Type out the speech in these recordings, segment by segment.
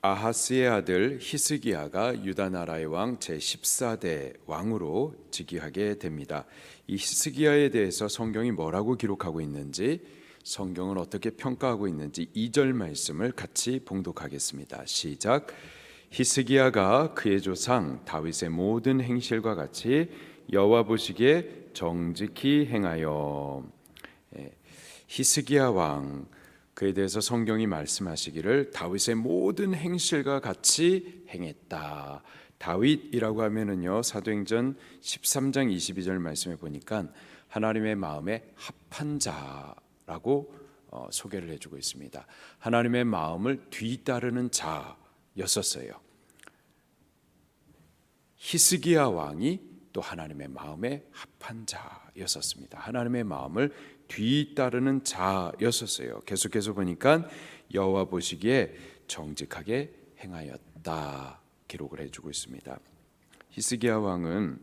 아하스의 아들 히스기야가 유다 나라의 왕 제14대 왕으로 즉위하게 됩니다. 이 히스기야에 대해서 성경이 뭐라고 기록하고 있는지, 성경은 어떻게 평가하고 있는지 2절 말씀을 같이 봉독하겠습니다. 시작. 히스기야가 그의 조상 다윗의 모든 행실과 같이 여호와 보시기에 정직히 행하여. 히스기야 왕, 그에 대해서 성경이 말씀하시기를 다윗의 모든 행실과 같이 행했다. 다윗이라고 하면은요, 사도행전 13장 22절 말씀에 보니까 하나님의 마음에 합한 자라고 소개를 해주고 있습니다. 하나님의 마음을 뒤따르는 자였었어요. 히스기야 왕이 또 하나님의 마음에 합한 자였었습니다. 하나님의 마음을 뒤따르는 자였었어요. 계속해서 보니까 여호와 보시기에 정직하게 행하였다 기록을 해주고 있습니다. 히스기야 왕은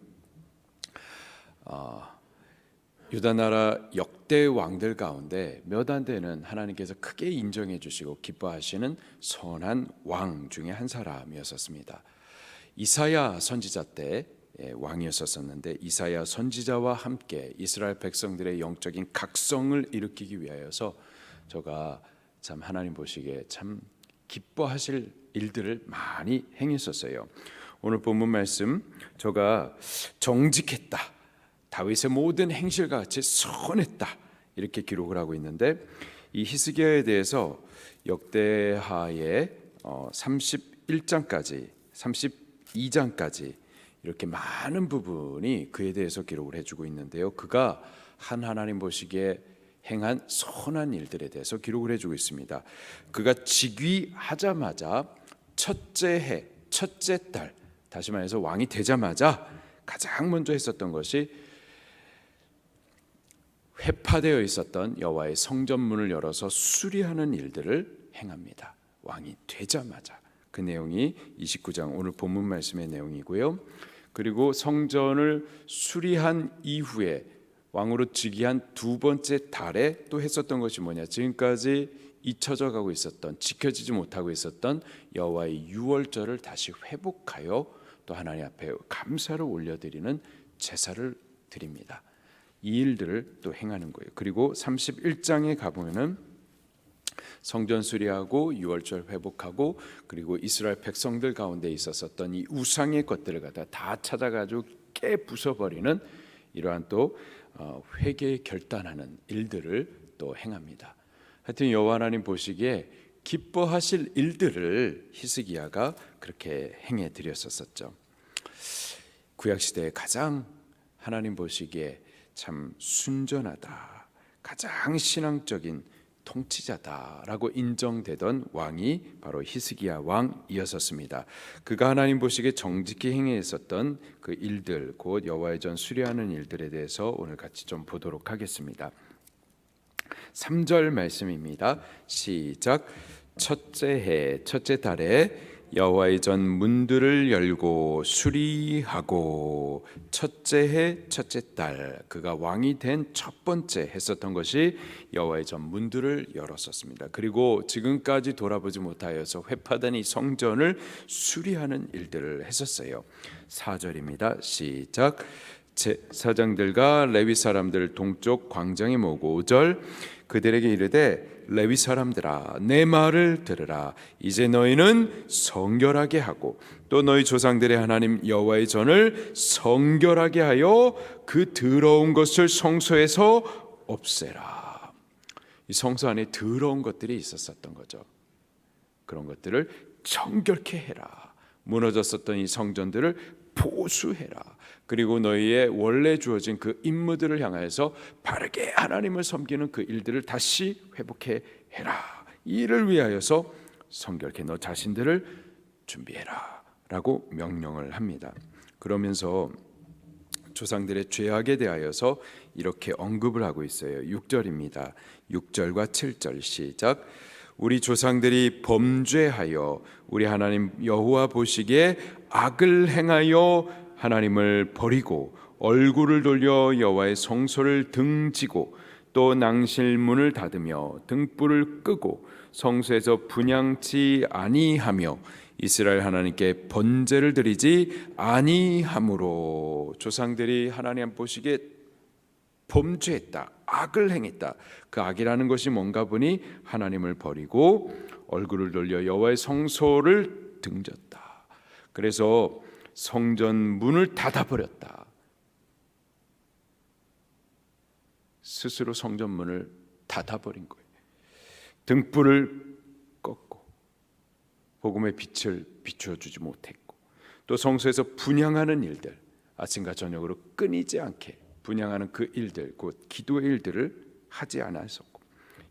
유다 나라 역대 왕들 가운데 몇 안 되는 하나님께서 크게 인정해 주시고 기뻐하시는 선한 왕 중에 한 사람이었습니다. 이사야 선지자 때 왕이었었는데, 이사야 선지자와 함께 이스라엘 백성들의 영적인 각성을 일으키기 위하여서 저가 참 하나님 보시기에 참 기뻐하실 일들을 많이 행했었어요. 오늘 본문 말씀, 저가 정직했다, 다윗의 모든 행실과 같이 선했다, 이렇게 기록을 하고 있는데, 이 히스기야에 대해서 역대하의 31장까지 32장까지 이렇게 많은 부분이 그에 대해서 기록을 해주고 있는데요, 그가 하나님 보시기에 행한 선한 일들에 대해서 기록을 해주고 있습니다. 그가 즉위하자마자 첫째 해, 첫째 달, 다시 말해서 왕이 되자마자 가장 먼저 했었던 것이 회파되어 있었던 여호와의 성전문을 열어서 수리하는 일들을 행합니다. 왕이 되자마자. 그 내용이 29장 오늘 본문 말씀의 내용이고요. 그리고 성전을 수리한 이후에 왕으로 즉위한 두 번째 달에 또 했었던 것이 뭐냐, 지금까지 잊혀져 가고 있었던, 지켜지지 못하고 있었던 여호와의 유월절을 다시 회복하여 또 하나님 앞에 감사를 올려드리는 제사를 드립니다. 이 일들을 또 행하는 거예요. 그리고 31장에 가보면은 성전 수리하고 유월절 회복하고, 그리고 이스라엘 백성들 가운데 있었던 이 우상의 것들을 갖다 다 찾아가지고 깨 부숴버리는 이러한 또 회개 결단하는 일들을 또 행합니다. 하여튼 여호와 하나님 보시기에 기뻐하실 일들을 히스기야가 그렇게 행해 드렸었죠. 구약 시대에 가장 하나님 보시기에 참 순전하다, 가장 신앙적인 통치자다라고 인정되던 왕이 바로 히스기야 왕이었습니다. 그가 하나님 보시기에 정직히 행했었던 그 일들, 곧 여호와의 전 수리하는 일들에 대해서 오늘 같이 좀 보도록 하겠습니다. 3절 말씀입니다. 시작. 첫째 해, 첫째 달에 여호와의 전 문들을 열고 수리하고. 첫째 해, 첫째 달, 그가 왕이 된 첫 번째 했었던 것이 여호와의 전 문들을 열었었습니다. 그리고 지금까지 돌아보지 못하여서 회파된 이 성전을 수리하는 일들을 했었어요. 4절입니다. 시작. 제사장들과 레위 사람들 동쪽 광장에 모으고 5절 그들에게 이르되 레위 사람들아, 내 말을 들으라. 이제 너희는 성결하게 하고 또 너희 조상들의 하나님 여호와의 전을 성결하게 하여 그 더러운 것을 성소에서 없애라. 이 성소 안에 더러운 것들이 있었던 거죠. 그런 것들을 정결케 해라. 무너졌었던 이 성전들을 보수해라. 그리고 너희의 원래 주어진 그 임무들을 향하여서 바르게 하나님을 섬기는 그 일들을 다시 회복해 해라. 이 일을 위하여서 성결케 너 자신들을 준비해라 라고 명령을 합니다. 그러면서 조상들의 죄악에 대하여서 이렇게 언급을 하고 있어요. 6절입니다. 6절과 7절 시작. 우리 조상들이 범죄하여 우리 하나님 여호와 보시기에 악을 행하여 하나님을 버리고 얼굴을 돌려 여호와의 성소를 등지고 또 낭실문을 닫으며 등불을 끄고 성소에서 분향치 아니하며 이스라엘 하나님께 번제를 드리지 아니하므로. 조상들이 하나님 보시기에 범죄했다, 악을 행했다. 그 악이라는 것이 뭔가 보니 하나님을 버리고 얼굴을 돌려 여호와의 성소를 등졌다. 그래서 성전 문을 닫아버렸다. 스스로 성전 문을 닫아버린 거예요. 등불을 껐고 복음의 빛을 비추어주지 못했고, 또 성소에서 분향하는 일들, 아침과 저녁으로 끊이지 않게 분향하는 그 일들, 곧 기도의 일들을 하지 않았었고,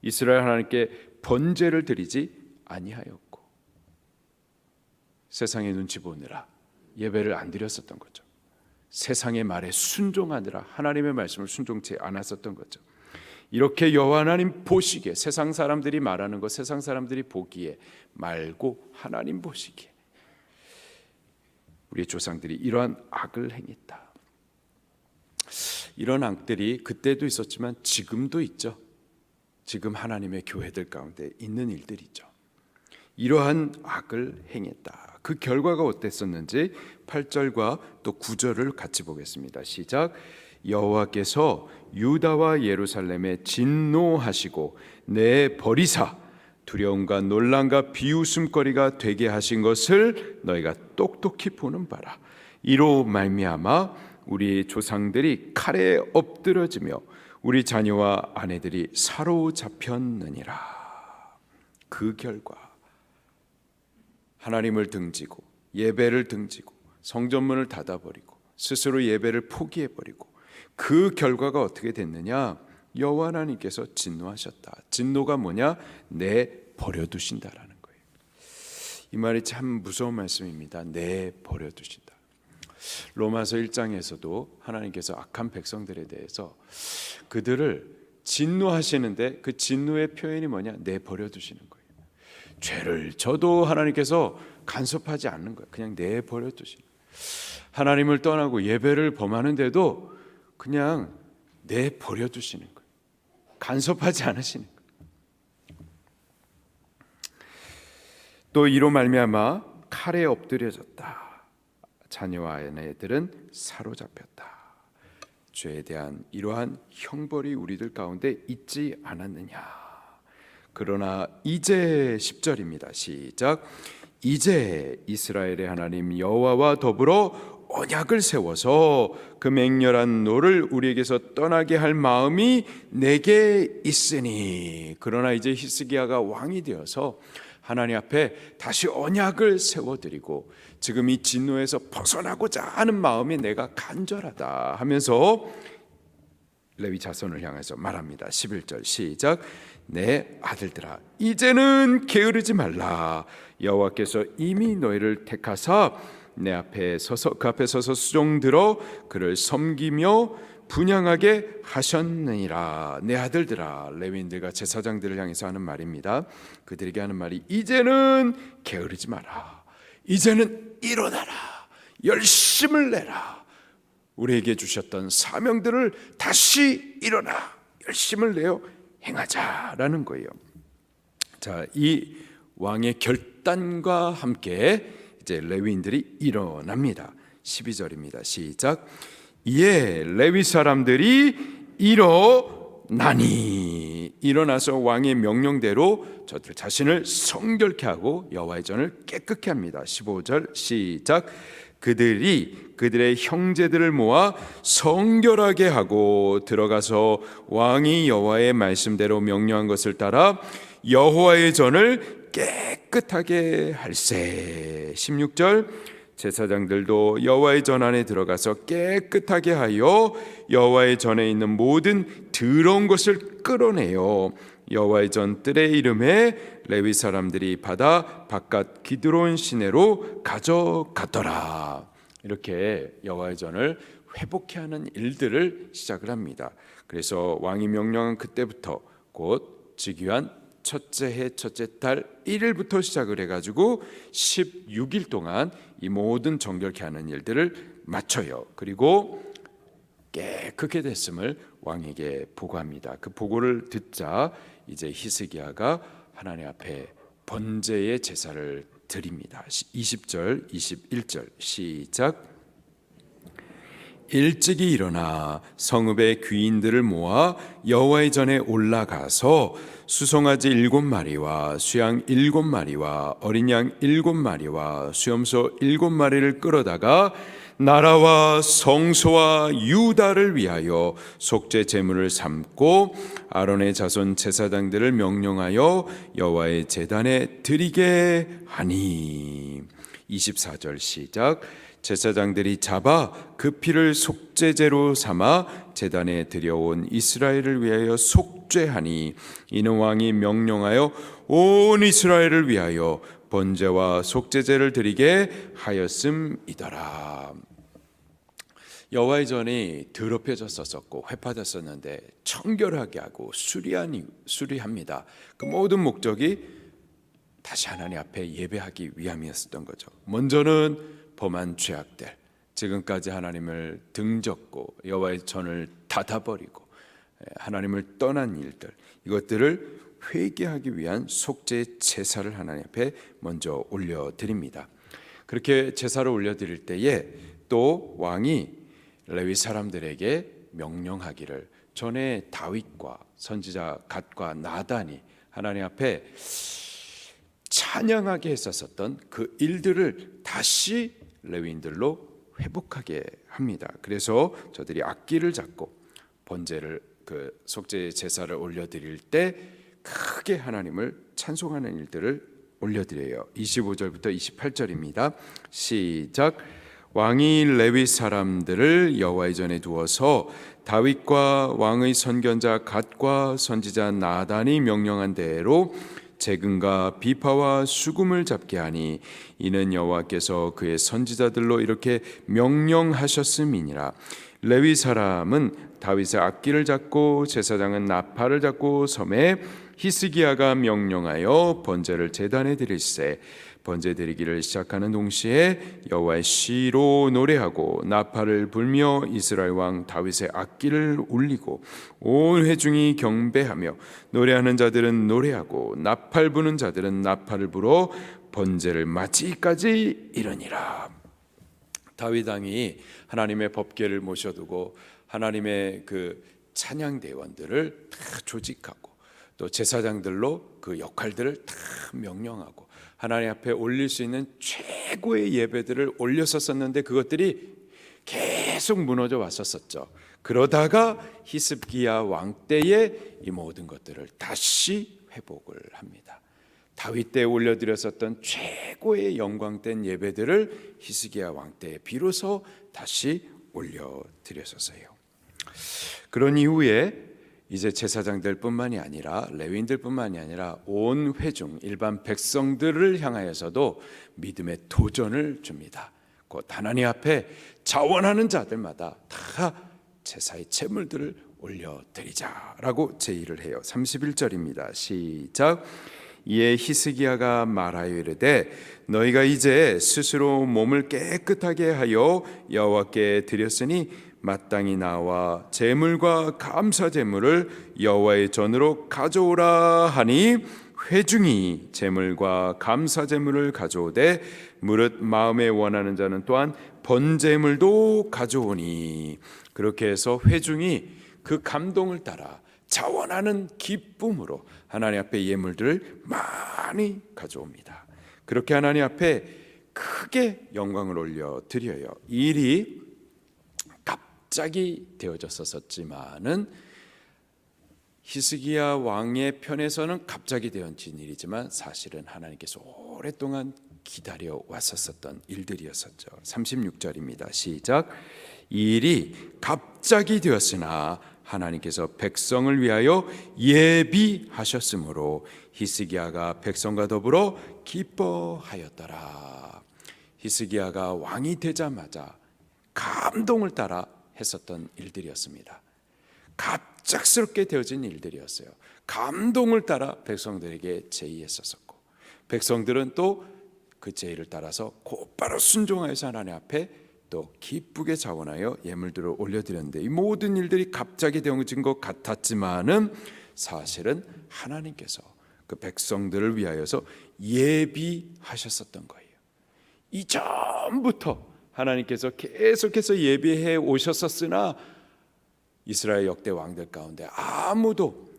이스라엘 하나님께 번제를 드리지 아니하였고, 세상의 눈치 보느라 예배를 안 드렸었던 거죠. 세상의 말에 순종하느라 하나님의 말씀을 순종치 않았었던 거죠. 이렇게 여호와 하나님 보시기에, 세상 사람들이 말하는 것, 세상 사람들이 보기에 말고 하나님 보시기에 우리 조상들이 이러한 악을 행했다. 이런 악들이 그때도 있었지만 지금도 있죠. 지금 하나님의 교회들 가운데 있는 일들이죠. 이러한 악을 행했다. 그 결과가 어땠었는지 8절과 또 9절을 같이 보겠습니다. 시작. 여호와께서 유다와 예루살렘에 진노하시고 내버리사 두려움과 놀람과 비웃음거리가 되게 하신 것을 너희가 똑똑히 보는 바라. 이로 말미암아 우리 조상들이 칼에 엎드러지며 우리 자녀와 아내들이 사로잡혔느니라. 그 결과 하나님을 등지고 예배를 등지고 성전문을 닫아버리고 스스로 예배를 포기해버리고, 그 결과가 어떻게 됐느냐? 여호와 하나님께서 진노하셨다. 진노가 뭐냐? 내버려두신다라는 거예요. 이 말이 참 무서운 말씀입니다. 내버려두신다. 로마서 1장에서도 하나님께서 악한 백성들에 대해서 그들을 진노하시는데 그 진노의 표현이 뭐냐? 내버려두시는 거예요. 죄를 져도 하나님께서 간섭하지 않는 거예요. 그냥 내버려두시는 거예요. 하나님을 떠나고 예배를 범하는데도 그냥 내버려두시는 거예요. 간섭하지 않으시는 거예요. 또 이로 말미암아 칼에 엎드려졌다. 자녀와 아내들은 사로잡혔다. 죄에 대한 이러한 형벌이 우리들 가운데 있지 않았느냐? 그러나 이제 10절입니다. 시작. 이제 이스라엘의 하나님 여호와와 더불어 언약을 세워서 그 맹렬한 노를 우리에게서 떠나게 할 마음이 내게 있으니. 그러나 이제 히스기야가 왕이 되어서 하나님 앞에 다시 언약을 세워드리고 지금 이 진노에서 벗어나고자 하는 마음이 내가 간절하다 하면서 레위 자손을 향해서 말합니다. 11절 시작. 내 아들들아 이제는 게으르지 말라. 여호와께서 이미 너희를 택하사 내 앞에 서서 그 앞에 서서 수종들어 그를 섬기며 분향하게 하셨느니라. 내 아들들아, 레위인들과 제사장들을 향해서 하는 말입니다. 그들에게 하는 말이 이제는 게으르지 마라. 이제는 일어나라. 열심을 내라. 우리에게 주셨던 사명들을 다시 일어나 열심을 내어 행하자라는 거예요. 자, 이 왕의 결단과 함께 이제 레위인들이 일어납니다. 12절입니다. 시작. 이에 레위 사람들이 일어나니. 일어나서 왕의 명령대로 저들 자신을 성결케 하고 여호와의 전을 깨끗게 합니다. 15절 시작. 그들이 그들의 형제들을 모아 성결하게 하고 들어가서 왕이 여호와의 말씀대로 명령한 것을 따라 여호와의 전을 깨끗하게 할세. 16절 제사장들도 여호와의 전 안에 들어가서 깨끗하게 하여 여호와의 전에 있는 모든 더러운 것을 끌어내요. 여호와의 전 뜰의 이름에 레위 사람들이 받아 바깥 기드론 시내로 가져갔더라. 이렇게 여호와의 전을 회복케 하는 일들을 시작을 합니다. 그래서 왕이 명령한 그때부터 곧 즉위한 첫째 해 첫째 달 1일부터 시작을 해가지고 16일 동안 이 모든 정결케 하는 일들을 마쳐요. 그리고 깨끗게 됐음을 왕에게 보고합니다. 그 보고를 듣자 이제 히스기야가 하나님 앞에 번제의 제사를 드립니다. 20절, 21절 시작. 일찍이 일어나 성읍의 귀인들을 모아 여호와의 전에 올라가서 수송아지 7마리와 수양 7마리와 어린 양 7마리와 수염소 7마리를 끌어다가 나라와 성소와 유다를 위하여 속죄 제물을 삼고 아론의 자손 제사장들을 명령하여 여호와의 제단에 드리게 하니. 24절 시작. 제사장들이 잡아 그 피를 속죄제로 삼아 제단에 들여온 이스라엘을 위하여 속죄하니 이는 왕이 명령하여 온 이스라엘을 위하여 번제와 속죄제를 드리게 하였음이더라. 여호와의 전이 더럽혀졌었고 회파됐었는데 청결하게 하고 수리합니다. 그 모든 목적이 다시 하나님 앞에 예배하기 위함이었던 거죠. 먼저는 범한 죄악들, 지금까지 하나님을 등졌고 여호와의 전을 닫아버리고 하나님을 떠난 일들, 이것들을 회개하기 위한 속죄 제사를 하나님 앞에 먼저 올려드립니다. 그렇게 제사를 올려드릴 때에 또 왕이 레위 사람들에게 명령하기를, 전에 다윗과 선지자 갓과 나단이 하나님 앞에 찬양하게 했었던 그 일들을 다시 레위인들로 회복하게 합니다. 그래서 저들이 악기를 잡고 번제를, 그 속죄 제사를 올려드릴 때 크게 하나님을 찬송하는 일들을 올려드려요. 25절부터 28절입니다. 시작. 왕이 레위 사람들을 여호와의 전에 두어서 다윗과 왕의 선견자 갓과 선지자 나단이 명령한 대로 재금과 비파와 수금을 잡게 하니 이는 여호와께서 그의 선지자들로 이렇게 명령하셨음이니라. 레위 사람은 다윗의 악기를 잡고 제사장은 나팔을 잡고 섬에 히스기야가 명령하여 번제를 제단에 드릴세. 번제 드리기를 시작하는 동시에 여호와의 시로 노래하고 나팔을 불며 이스라엘 왕 다윗의 악기를 울리고 온 회중이 경배하며 노래하는 자들은 노래하고 나팔 부는 자들은 나팔을 불어 번제를 마치기까지 이르니라. 다윗 왕이 하나님의 법궤를 모셔두고 하나님의 그 찬양 대원들을 다 조직하고 또 제사장들로 그 역할들을 다 명령하고 하나님 앞에 올릴 수 있는 최고의 예배들을 올렸었는데 그것들이 계속 무너져 왔었죠. 그러다가 히스기야 왕 때에 이 모든 것들을 다시 회복을 합니다. 다윗 때 올려드렸었던 최고의 영광된 예배들을 히스기야 왕 때에 비로소 다시 올려드렸었어요. 그런 이후에 이제 제사장들뿐만이 아니라 레위인들뿐만이 아니라 온 회중 일반 백성들을 향하여서도 믿음의 도전을 줍니다. 곧 하나님 앞에 자원하는 자들마다 다 제사의 제물들을 올려드리자라고 제의를 해요. 31절입니다. 시작. 이에 히스기야가 말하여 이르되 너희가 이제 스스로 몸을 깨끗하게 하여 여호와께 드렸으니 마땅히 나와 제물과 감사 제물을 여호와의 전으로 가져오라 하니 회중이 제물과 감사 제물을 가져오되 무릇 마음에 원하는 자는 또한 번제물도 가져오니 그렇게 해서 회중이 그 감동을 따라 자원하는 기쁨으로 하나님 앞에 예물들을 많이 가져옵니다. 그렇게 하나님 앞에 크게 영광을 올려 드려요. 이 일이 갑자기 되어졌었지만은 히스기야 왕의 편에서는 갑자기 되어진 일이지만 사실은 하나님께서 오랫동안 기다려 왔었던 일들이었었죠. 36절입니다. 시작. 이 일이 갑자기 되었으나 하나님께서 백성을 위하여 예비하셨으므로 히스기야가 백성과 더불어 기뻐하였더라. 히스기야가 왕이 되자마자 감동을 따라 했었던 일들이었습니다. 갑작스럽게 되어진 일들이었어요. 감동을 따라 백성들에게 제의했었고 백성들은 또 그 제의를 따라서 곧바로 순종하여서 하나님 앞에 또 기쁘게 자원하여 예물들을 올려드렸는데 이 모든 일들이 갑자기 되어진 것 같았지만은 사실은 하나님께서 그 백성들을 위하여서 예비하셨었던 거예요. 이전부터 하나님께서 계속해서 예비해 오셨었으나 이스라엘 역대 왕들 가운데 아무도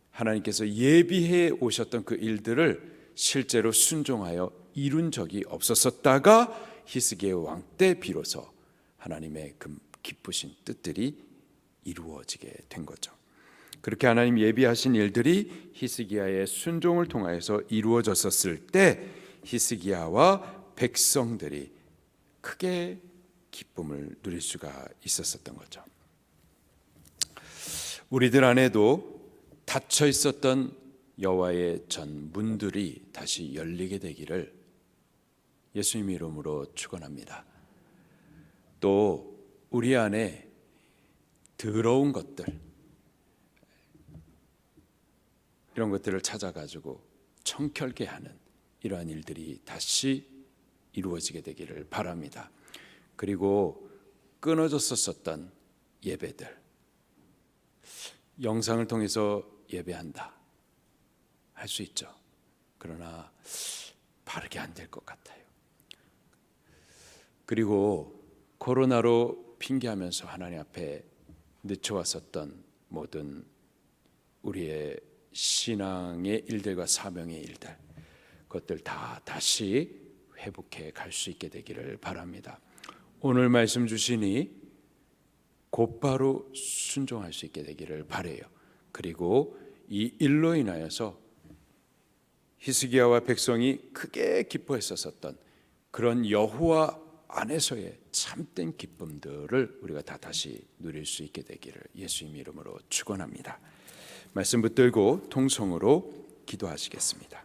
하나님께서 예비해 오셨던 그 일들을 실제로 순종하여 이룬 적이 없었다가 히스기야 왕 때 비로소 하나님의 그 기쁘신 뜻들이 이루어지게 된 거죠. 그렇게 하나님 예비하신 일들이 히스기야의 순종을 통하여서 이루어졌었을 때 히스기야와 백성들이 크게 기쁨을 누릴 수가 있었던 거죠. 우리들 안에도 닫혀 있었던 여호와의 전 문들이 다시 열리게 되기를 예수님 이름으로 축원합니다. 또 우리 안에 더러운 것들, 이런 것들을 찾아가지고 청결케 하는 이러한 일들이 다시 이루어지게 되기를 바랍니다. 그리고 끊어졌었던 예배들, 영상을 통해서 예배한다 할 수 있죠. 그러나 바르게 안 될 것 같아요. 그리고 코로나로 핑계하면서 하나님 앞에 늦춰왔었던 모든 우리의 신앙의 일들과 사명의 일들, 그것들 다 다시 회복해 갈 수 있게 되기를 바랍니다. 오늘 말씀 주시니 곧바로 순종할 수 있게 되기를 바라요. 그리고 이 일로 인하여서 히스기야와 백성이 크게 기뻐했었던 그런 여호와 안에서의 참된 기쁨들을 우리가 다 다시 누릴 수 있게 되기를 예수님 이름으로 축원합니다. 말씀 붙들고 통성으로 기도하시겠습니다.